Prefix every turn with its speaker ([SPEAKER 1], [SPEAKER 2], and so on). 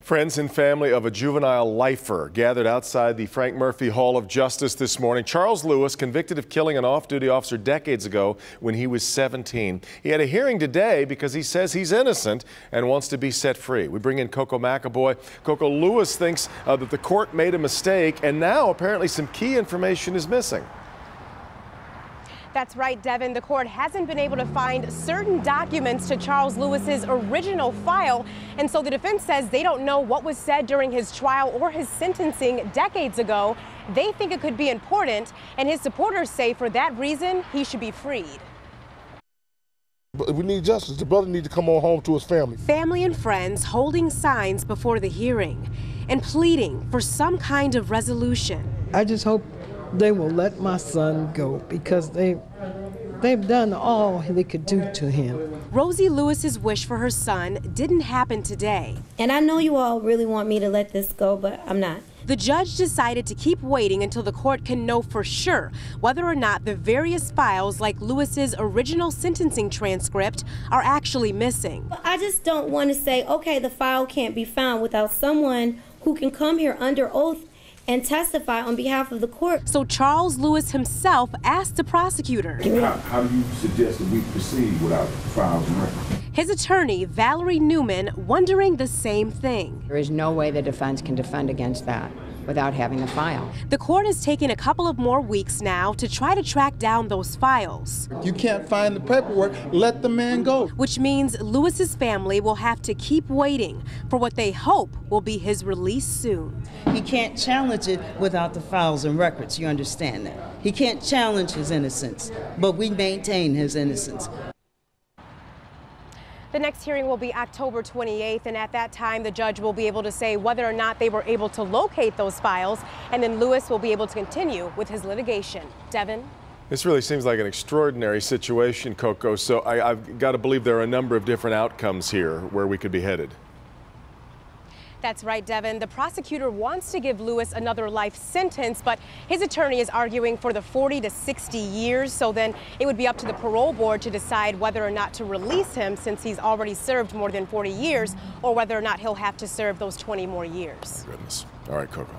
[SPEAKER 1] Friends and family of a juvenile lifer gathered outside the Frank Murphy Hall of Justice this morning. Charles Lewis, convicted of killing an off-duty officer decades ago when he was 17. He had a hearing today because he says he's innocent and wants to be set free. We bring in Coco McAvoy. Coco, Lewis thinks that the court made a mistake, and now apparently some key information is missing.
[SPEAKER 2] That's right, Devin. The court hasn't been able to find certain documents to Charles Lewis's original file, and so the defense says they don't know what was said during his trial or his sentencing decades ago. They think it could be important, and his supporters say for that reason he should be freed.
[SPEAKER 3] But we need justice. The brother needs to come on home to his family.
[SPEAKER 2] Family and friends holding signs before the hearing and pleading for some kind of resolution.
[SPEAKER 4] I just hope they will let my son go because they've done all they could do to him.
[SPEAKER 2] Rosie Lewis's wish for her son didn't happen today.
[SPEAKER 5] And I know you all really want me to let this go, but I'm not.
[SPEAKER 2] The judge decided to keep waiting until the court can know for sure whether or not the various files, like Lewis's original sentencing transcript, are actually missing.
[SPEAKER 5] I just don't want to say, okay, the file can't be found without someone who can come here under oath and testify on behalf of the court.
[SPEAKER 2] So Charles Lewis himself asked the prosecutor,
[SPEAKER 6] How do you suggest that we proceed without files and records?
[SPEAKER 2] His attorney, Valerie Newman, wondering the same thing.
[SPEAKER 7] There is no way the defense can defend against that without having the file.
[SPEAKER 2] The court has taken a couple of more weeks now to try to track down those files.
[SPEAKER 8] You can't find the paperwork, let the man go.
[SPEAKER 2] Which means Lewis's family will have to keep waiting for what they hope will be his release soon.
[SPEAKER 9] He can't challenge it without the files and records, you understand that. He can't challenge his innocence, but we maintain his innocence.
[SPEAKER 2] The next hearing will be October 28th, and at that time, the judge will be able to say whether or not they were able to locate those files, and then Lewis will be able to continue with his litigation. Devin?
[SPEAKER 1] This really seems like an extraordinary situation, Coco, so I've got to believe there are a number of different outcomes here where we could be headed.
[SPEAKER 2] That's right, Devin. The prosecutor wants to give Lewis another life sentence, but his attorney is arguing for the 40 to 60 years. So then it would be up to the parole board to decide whether or not to release him, since he's already served more than 40 years, or whether or not he'll have to serve those 20 more years.
[SPEAKER 1] Goodness. All right, Coco.